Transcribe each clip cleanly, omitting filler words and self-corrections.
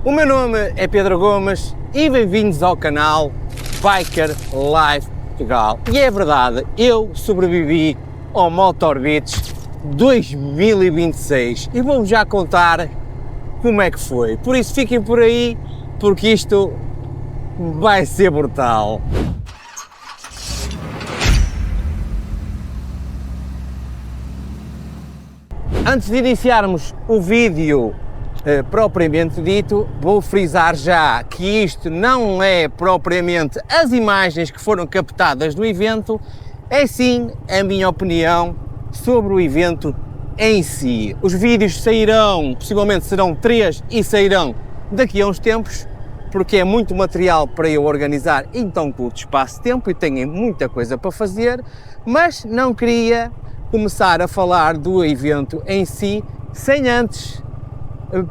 O meu nome é Pedro Gomes e bem-vindos ao canal Biker Life Portugal. E é verdade, eu sobrevivi ao Motor Beach 2026 e vou-vos já contar como é que foi. Por isso fiquem por aí, porque isto vai ser brutal. Antes de iniciarmos o vídeo propriamente dito, vou frisar já que isto não é propriamente as imagens que foram captadas do evento, é sim a minha opinião sobre o evento em si. Os vídeos sairão, possivelmente serão 3 e sairão daqui a uns tempos, porque é muito material para eu organizar em tão curto espaço de tempo e tenho muita coisa para fazer, mas não queria começar a falar do evento em si sem antes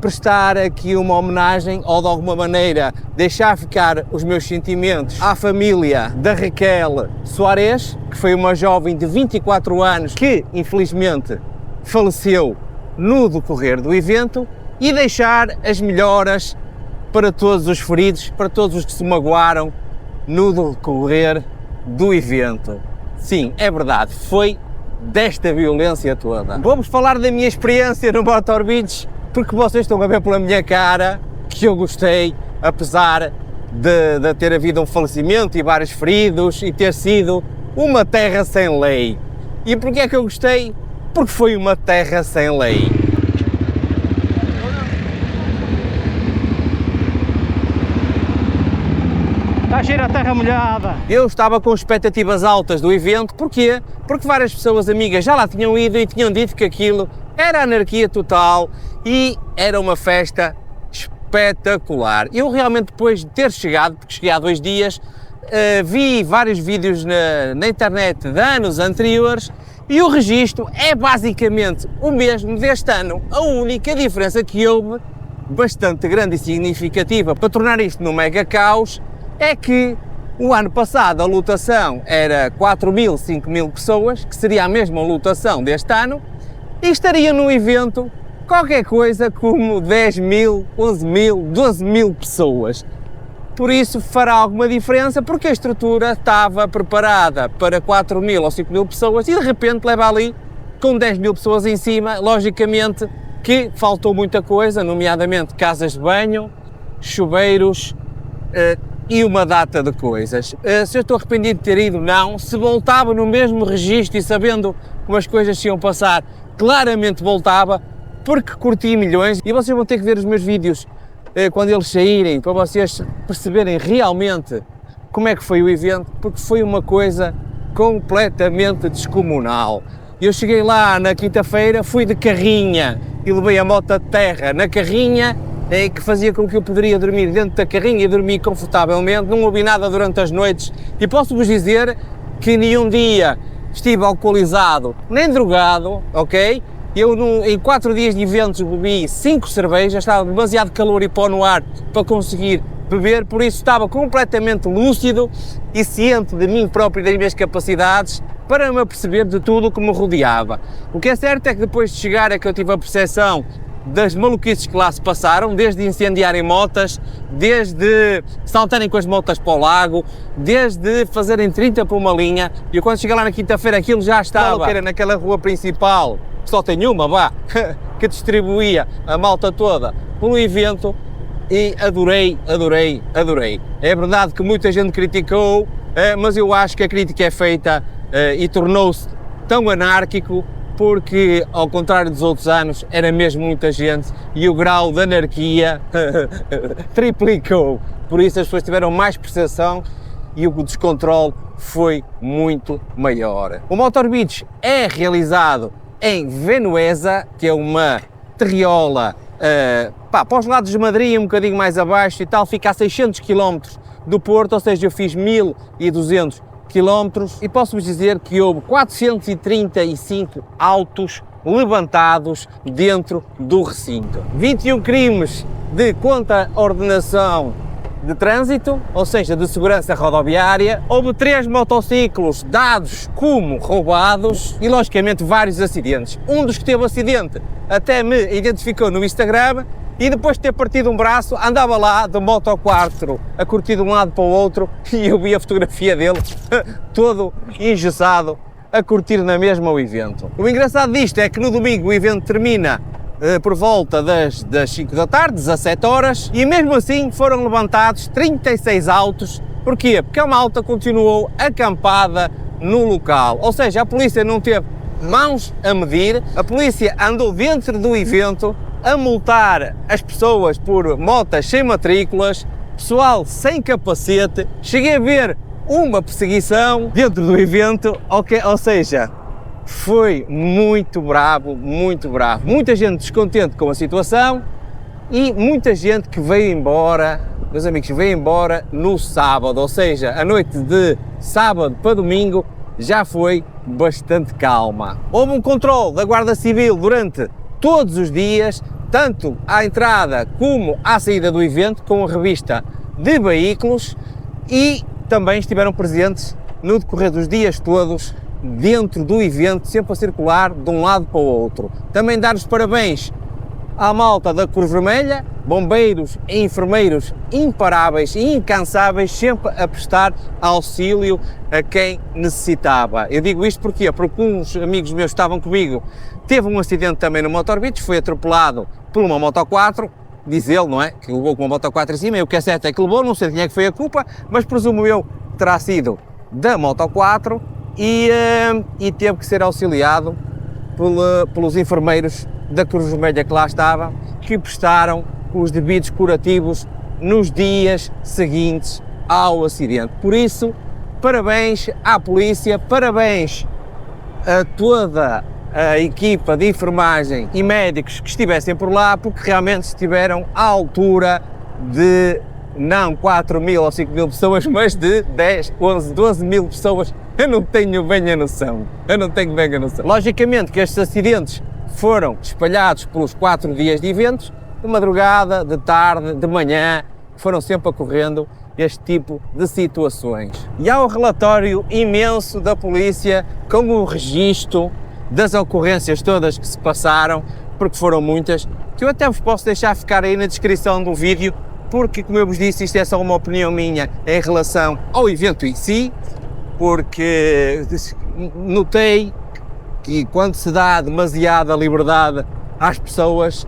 prestar aqui uma homenagem ou de alguma maneira deixar ficar os meus sentimentos à família da Raquel Soares, que foi uma jovem de 24 anos que infelizmente faleceu no decorrer do evento, e deixar as melhoras para todos os feridos, para todos os que se magoaram no decorrer do evento. Sim, é verdade, foi desta violência toda. Vamos falar da minha experiência no Motor Beach, porque vocês estão a ver pela minha cara que eu gostei, apesar de ter havido um falecimento e vários feridos e ter sido uma terra sem lei. E porquê é que eu gostei? Porque foi uma terra sem lei. Está a cheirar a terra molhada. Eu estava com expectativas altas do evento, porquê? Porque várias pessoas amigas já lá tinham ido e tinham dito que aquilo era anarquia total e era uma festa espetacular. Eu realmente, depois de ter chegado, porque cheguei há 2 dias, vi vários vídeos na internet de anos anteriores e o registro é basicamente o mesmo deste ano. A única diferença que houve, bastante grande e significativa para tornar isto num mega caos, é que o ano passado a lotação era 4.000, 5.000 pessoas, que seria a mesma lotação deste ano, e estaria no evento qualquer coisa como 10.000, 11.000, 12.000 pessoas. Por isso fará alguma diferença, porque a estrutura estava preparada para 4.000 ou 5.000 pessoas e de repente leva ali com 10.000 pessoas em cima. Logicamente que faltou muita coisa, nomeadamente casas de banho, chuveiros, e uma data de coisas. Se eu estou arrependido de ter ido, não. Se voltava no mesmo registro e sabendo como as coisas se iam passar, claramente voltava, porque curti milhões. E vocês vão ter que ver os meus vídeos quando eles saírem, para vocês perceberem realmente como é que foi o evento, porque foi uma coisa completamente descomunal. Eu cheguei lá na quinta-feira, fui de carrinha e levei a moto de terra na carrinha, que fazia com que eu poderia dormir dentro da carrinha e dormir confortavelmente, não ouvi nada durante as noites, e posso-vos dizer que nenhum dia estive alcoolizado nem drogado, ok? Eu em 4 dias de eventos bebi 5 cervejas, estava demasiado calor e pó no ar para conseguir beber, por isso estava completamente lúcido e ciente de mim próprio e das minhas capacidades para me aperceber de tudo o que me rodeava. O que é certo é que depois de chegar é que eu tive a percepção das maluquices que lá se passaram, desde incendiarem motas, desde saltarem com as motas para o lago, desde fazerem 30 por uma linha. E eu quando cheguei lá na quinta-feira aquilo já estava, era naquela rua principal, que só tem uma, que distribuía a malta toda pelo evento, e adorei. É verdade que muita gente criticou, mas eu acho que a crítica é feita e tornou-se tão anárquico, porque, ao contrário dos outros anos, era mesmo muita gente e o grau de anarquia triplicou. Por isso as pessoas tiveram mais percepção e o descontrole foi muito maior. O Motor Beach é realizado em Venueza, que é uma terriola para os lados de Madrid, um bocadinho mais abaixo e tal, fica a 600 km do Porto, ou seja, eu fiz 1.200 km e posso-vos dizer que houve 435 autos levantados dentro do recinto. 21 crimes de contraordenação de trânsito, ou seja, de segurança rodoviária. Houve 3 motociclos dados como roubados e, logicamente, vários acidentes. Um dos que teve acidente até me identificou no Instagram e depois de ter partido um braço, andava lá de moto 4 a curtir de um lado para o outro e eu vi a fotografia dele todo engessado a curtir na mesma o evento. O engraçado disto é que no domingo o evento termina por volta das 5 da tarde, 17 horas, e mesmo assim foram levantados 36 autos. Porquê? Porque a malta continuou acampada no local, ou seja, a polícia não teve mãos a medir, a polícia andou dentro do evento a multar as pessoas por motas sem matrículas, pessoal sem capacete, cheguei a ver uma perseguição dentro do evento, ou seja, foi muito bravo, muito bravo. Muita gente descontente com a situação e muita gente que veio embora, meus amigos, veio embora no sábado, ou seja, a noite de sábado para domingo já foi bastante calma. Houve um controle da Guarda Civil durante todos os dias, tanto à entrada como à saída do evento, com a revista de veículos, e também estiveram presentes no decorrer dos dias todos dentro do evento, sempre a circular de um lado para o outro. Também dar os parabéns à malta da Cruz Vermelha, bombeiros e enfermeiros imparáveis e incansáveis, sempre a prestar auxílio a quem necessitava. Eu digo isto porque uns amigos meus que estavam comigo teve um acidente também no Motorbits, foi atropelado por uma Moto 4, diz ele, não é? Que levou com uma Moto 4 em cima, e o que é certo é que levou, não sei de quem é que foi a culpa, mas presumo eu que terá sido da Moto 4, e teve que ser auxiliado pelos enfermeiros da Cruz Vermelha que lá estavam, que prestaram os devidos curativos nos dias seguintes ao acidente. Por isso, parabéns à polícia, parabéns a toda a equipa de enfermagem e médicos que estivessem por lá, porque realmente estiveram à altura de não 4 mil ou 5 mil pessoas, mas de 10, 11, 12 mil pessoas. Eu não tenho bem a noção. Logicamente que estes acidentes foram espalhados pelos 4 dias de eventos, de madrugada, de tarde, de manhã, foram sempre ocorrendo este tipo de situações. E há um relatório imenso da polícia com o registro das ocorrências todas que se passaram, porque foram muitas, que eu até vos posso deixar ficar aí na descrição do vídeo, porque, como eu vos disse, isto é só uma opinião minha em relação ao evento em si, porque notei que quando se dá demasiada liberdade às pessoas,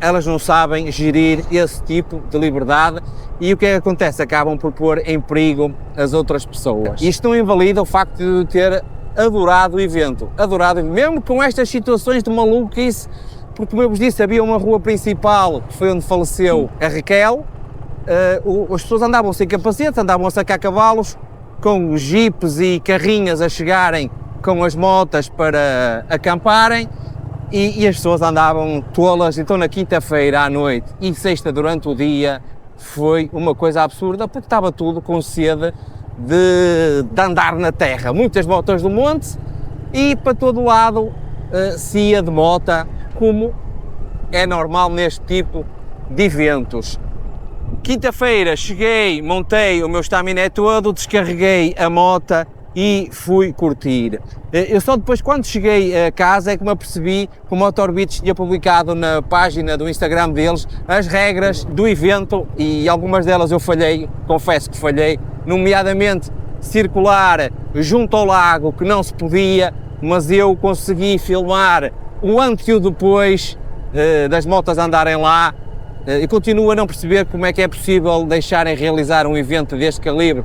elas não sabem gerir esse tipo de liberdade, e o que é que acontece? Acabam por pôr em perigo as outras pessoas. Isto não invalida o facto de ter adorado o evento, mesmo com estas situações de maluquice, porque, como eu vos disse, havia uma rua principal que foi onde faleceu a Raquel, as pessoas andavam sem capacete, andavam a sacar cavalos, com jipes e carrinhas a chegarem com as motas para acamparem, e as pessoas andavam tolas. Então na quinta-feira à noite e sexta durante o dia foi uma coisa absurda, porque estava tudo com sede de andar na terra, muitas motas do monte e para todo o lado se ia de mota, como é normal neste tipo de eventos. Quinta-feira cheguei, montei o meu estaminé todo, descarreguei a mota e fui curtir. Eu só depois, quando cheguei a casa, é que me apercebi que o Motorbits tinha publicado na página do Instagram deles as regras do evento, e algumas delas eu falhei, confesso que falhei, nomeadamente circular junto ao lago, que não se podia, mas eu consegui filmar o antes e o depois das motas andarem lá. E continuo a não perceber como é que é possível deixarem realizar um evento deste calibre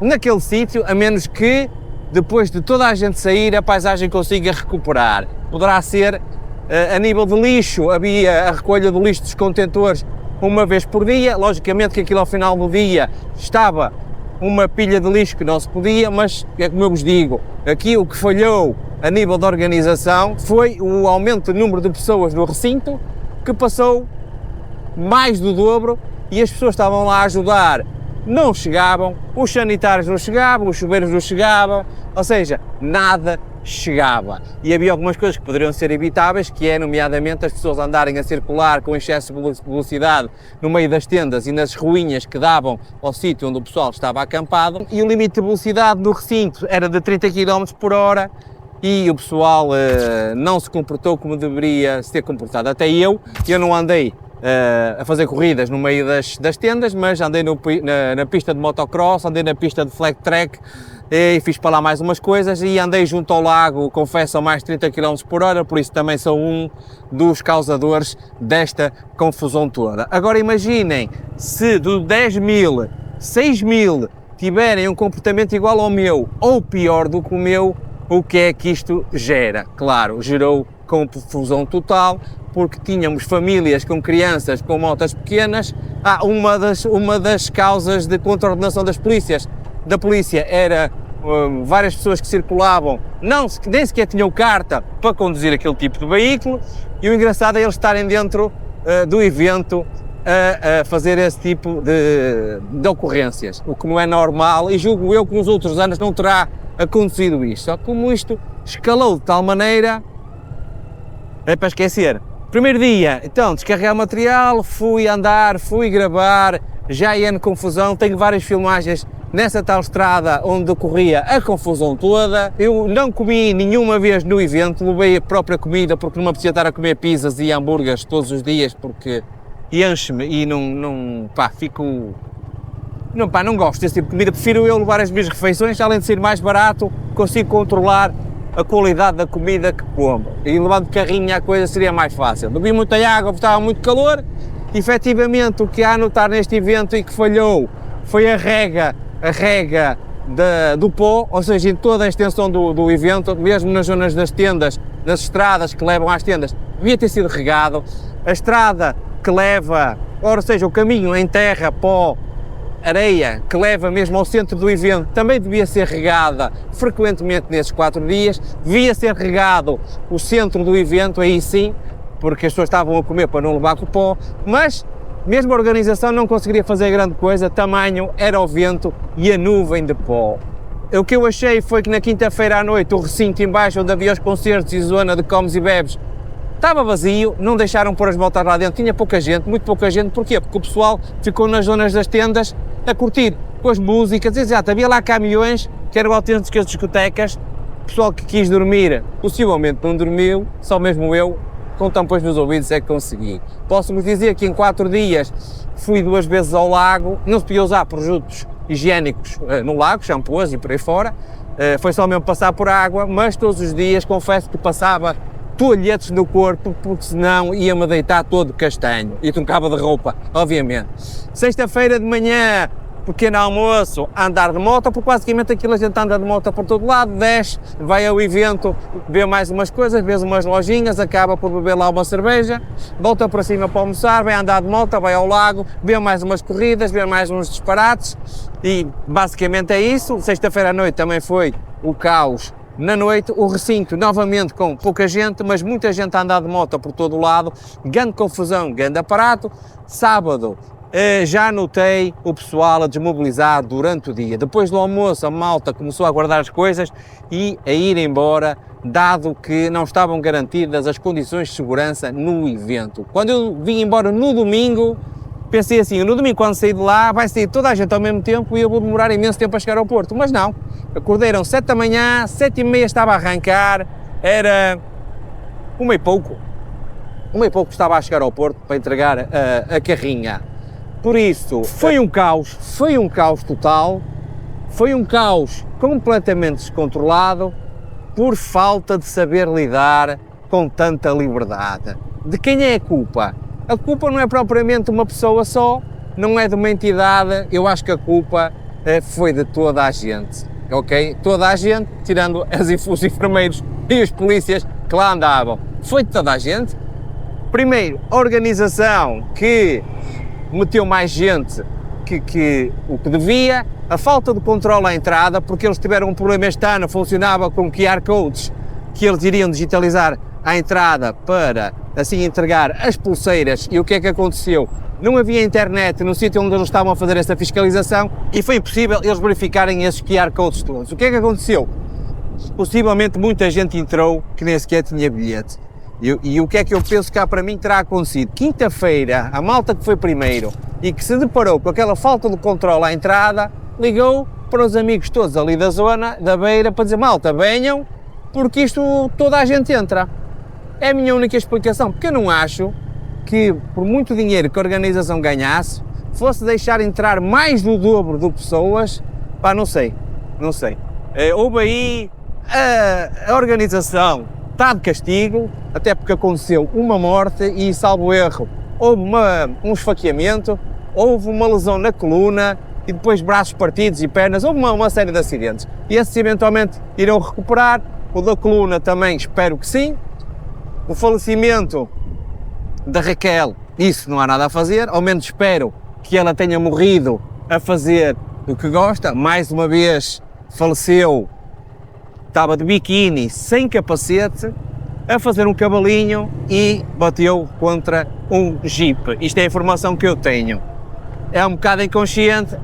naquele sítio, a menos que depois de toda a gente sair a paisagem consiga recuperar. Poderá ser a nível de lixo, havia a recolha do lixo dos contentores uma vez por dia, logicamente que aquilo ao final do dia estava uma pilha de lixo que não se podia, mas é como eu vos digo, aqui o que falhou a nível de organização foi o aumento do número de pessoas no recinto, que passou mais do dobro, e as pessoas estavam lá a ajudar, não chegavam, os sanitários não chegavam, os chuveiros não chegavam, ou seja, nada chegava. E havia algumas coisas que poderiam ser evitáveis, que é nomeadamente as pessoas andarem a circular com excesso de velocidade no meio das tendas e nas ruínas que davam ao sítio onde o pessoal estava acampado, e o limite de velocidade no recinto era de 30 km por hora, e o pessoal não se comportou como deveria se ter comportado. Até eu não andei a fazer corridas no meio das tendas, mas andei na pista de motocross, andei na pista de flat track e fiz para lá mais umas coisas e andei junto ao lago, confesso, a mais de 30 km por hora, por isso também sou um dos causadores desta confusão toda. Agora imaginem, se do 10.000, 6.000 tiverem um comportamento igual ao meu ou pior do que o meu, o que é que isto gera? Claro, gerou confusão total, porque tínhamos famílias com crianças com motas pequenas. Uma das causas de contraordenação da polícia era várias pessoas que circulavam, nem sequer tinham carta para conduzir aquele tipo de veículo, e o engraçado é eles estarem dentro do evento a fazer esse tipo de ocorrências, o que não é normal, e julgo eu que nos outros anos não terá acontecido isto. Só que como isto escalou de tal maneira, é para esquecer. Primeiro dia, então, descarregar material, fui andar, fui gravar, já ia na confusão, tenho várias filmagens nessa tal estrada onde ocorria a confusão toda. Eu não comi nenhuma vez no evento, levei a própria comida porque não me apetecia estar a comer pizzas e hambúrgueres todos os dias, porque enche-me e não gosto desse tipo de comida. Prefiro eu levar as minhas refeições, além de ser mais barato, consigo controlar a qualidade da comida que como, e levando de carrinho a coisa seria mais fácil. Bebi muita água porque estava muito calor. Efetivamente, o que há a notar neste evento e que falhou foi a rega do pó, ou seja, em toda a extensão do evento, mesmo nas zonas das tendas, nas estradas que levam às tendas, devia ter sido regado. A estrada que leva, ou seja, o caminho em terra, pó, areia, que leva mesmo ao centro do evento, também devia ser regada frequentemente nesses 4 dias, devia ser regado o centro do evento, aí sim, porque as pessoas estavam a comer para não levar com o pó, mas mesmo a organização não conseguiria fazer grande coisa, tamanho era o vento e a nuvem de pó. O que eu achei foi que na quinta-feira à noite o recinto embaixo onde havia os concertos e zona de comes e bebes estava vazio, não deixaram pôr as motas lá dentro, tinha pouca gente, muito pouca gente. Porquê? Porque o pessoal ficou nas zonas das tendas a curtir com as músicas, exato, havia lá caminhões que eram autênticas discotecas, o pessoal que quis dormir possivelmente não dormiu, só mesmo eu, com tampões nos ouvidos é que consegui. Posso-vos dizer que em 4 dias fui 2 vezes ao lago, não se podia usar produtos higiênicos no lago, shampoos e por aí fora, foi só mesmo passar por água, mas todos os dias confesso que passava toalhetes no corpo, porque senão ia-me deitar todo castanho e trocava de roupa, obviamente. Sexta-feira de manhã, pequeno almoço, andar de moto, porque basicamente aquilo a gente anda de moto por todo lado, desce, vai ao evento, vê mais umas coisas, vê umas lojinhas, acaba por beber lá uma cerveja, volta para cima para almoçar, vai andar de moto, vai ao lago, vê mais umas corridas, vê mais uns disparates e basicamente é isso. Sexta-feira à noite também foi o caos. Na noite, o recinto novamente com pouca gente, mas muita gente a andar de moto por todo o lado, grande confusão, grande aparato. Sábado, já notei o pessoal a desmobilizar durante o dia. Depois do almoço, a malta começou a guardar as coisas e a ir embora, dado que não estavam garantidas as condições de segurança no evento. Quando eu vim embora no domingo, pensei assim, no domingo quando saí de lá, vai sair toda a gente ao mesmo tempo e eu vou demorar imenso tempo a chegar ao Porto, mas não. Acordaram 7 da manhã, 7h30 estava a arrancar, era 1h e pouco estava a chegar ao Porto para entregar a carrinha. Por isso, foi um caos total, foi um caos completamente descontrolado por falta de saber lidar com tanta liberdade. De quem é a culpa? A culpa não é propriamente uma pessoa só, não é de uma entidade, eu acho que a culpa foi de toda a gente. Ok? Toda a gente, tirando os enfermeiros e os polícias que lá andavam. Foi de toda a gente. Primeiro, a organização que meteu mais gente que o que devia, a falta de controle à entrada, porque eles tiveram um problema este ano, funcionava com QR Codes, que eles iriam digitalizar à entrada para assim entregar as pulseiras, e o que é que aconteceu? Não havia internet no sítio onde eles estavam a fazer essa fiscalização e foi impossível eles verificarem esses QR Codes todos. O que é que aconteceu? Possivelmente muita gente entrou que nem sequer tinha bilhete. E o que é que eu penso que para mim terá acontecido? Quinta-feira, a malta que foi primeiro e que se deparou com aquela falta de controle à entrada, ligou para os amigos todos ali da zona, da beira, para dizer, malta, venham, porque isto toda a gente entra. É a minha única explicação, porque eu não acho que por muito dinheiro que a organização ganhasse, fosse deixar entrar mais do dobro de pessoas, pá, não sei. Houve aí, a organização está de castigo, até porque aconteceu uma morte e, salvo erro, houve um esfaqueamento, houve uma lesão na coluna e depois braços partidos e pernas, houve uma série de acidentes. E esses eventualmente irão recuperar, o da coluna também espero que sim. O falecimento da Raquel, isso não há nada a fazer, ao menos espero que ela tenha morrido a fazer o que gosta. Mais uma vez faleceu, estava de biquíni, sem capacete, a fazer um cavalinho e bateu contra um jeep. Isto é a informação que eu tenho. É um bocado inconsciente,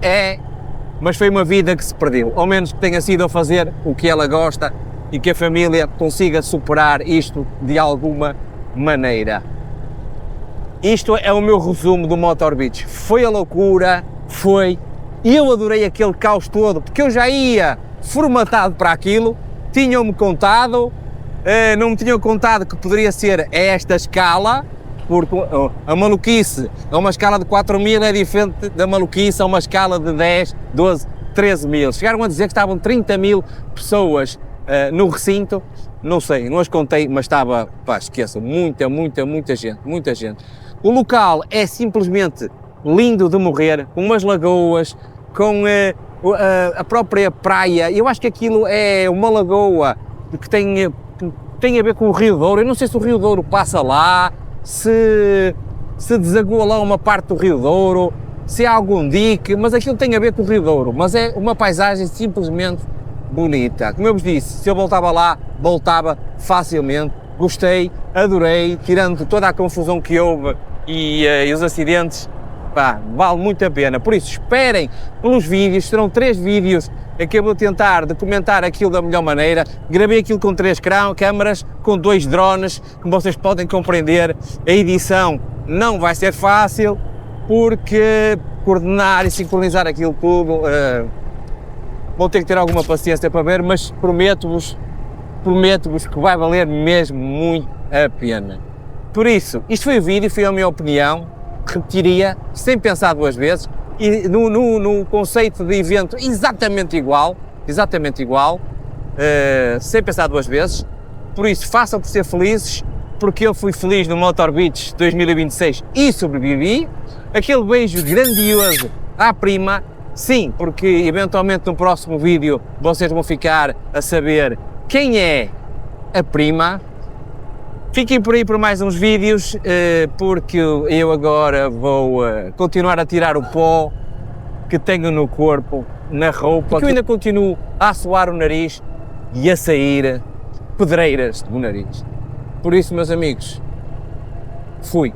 mas foi uma vida que se perdeu. Ao menos que tenha sido a fazer o que ela gosta e que a família consiga superar isto de alguma maneira. Isto é o meu resumo do Motor Beach. Foi a loucura, foi. Eu adorei aquele caos todo, porque eu já ia formatado para aquilo, tinham-me contado, não me tinham contado que poderia ser a esta escala, porque a maluquice a uma escala de 4.000 é diferente da maluquice a uma escala de 10, 12, 13 mil. Chegaram a dizer que estavam 30.000 pessoas no recinto, não sei, não as contei, mas estava, pá, esqueçam, muita gente. O local é simplesmente lindo de morrer, com umas lagoas, com a própria praia. Eu acho que aquilo é uma lagoa que tem a ver com o Rio Douro. Eu não sei se o Rio Douro passa lá, se desagoa lá uma parte do Rio Douro, se há algum dique, mas aquilo tem a ver com o Rio Douro. Mas é uma paisagem simplesmente bonita. Como eu vos disse, se eu voltava lá, voltava facilmente. Gostei, adorei, tirando toda a confusão que houve e os acidentes, pá, vale muito a pena. Por isso, esperem pelos vídeos, serão 3 vídeos em que eu vou tentar documentar aquilo da melhor maneira. Gravei aquilo com 3 câmaras, com 2 drones, como vocês podem compreender. A edição não vai ser fácil, porque coordenar e sincronizar aquilo tudo, vou ter que ter alguma paciência para ver, mas prometo-vos que vai valer mesmo muito a pena. Por isso, isto foi o vídeo, foi a minha opinião, repetiria sem pensar 2 vezes, e no conceito de evento exatamente igual, sem pensar 2 vezes. Por isso, façam por ser felizes, porque eu fui feliz no Motor Beach 2026 e sobrevivi. Aquele beijo grandioso à prima, sim, porque eventualmente no próximo vídeo vocês vão ficar a saber quem é a prima. Fiquem por aí por mais uns vídeos, porque eu agora vou continuar a tirar o pó que tenho no corpo, na roupa, porque eu ainda continuo a assoar o nariz e a sair pedreiras do nariz. Por isso, meus amigos, fui.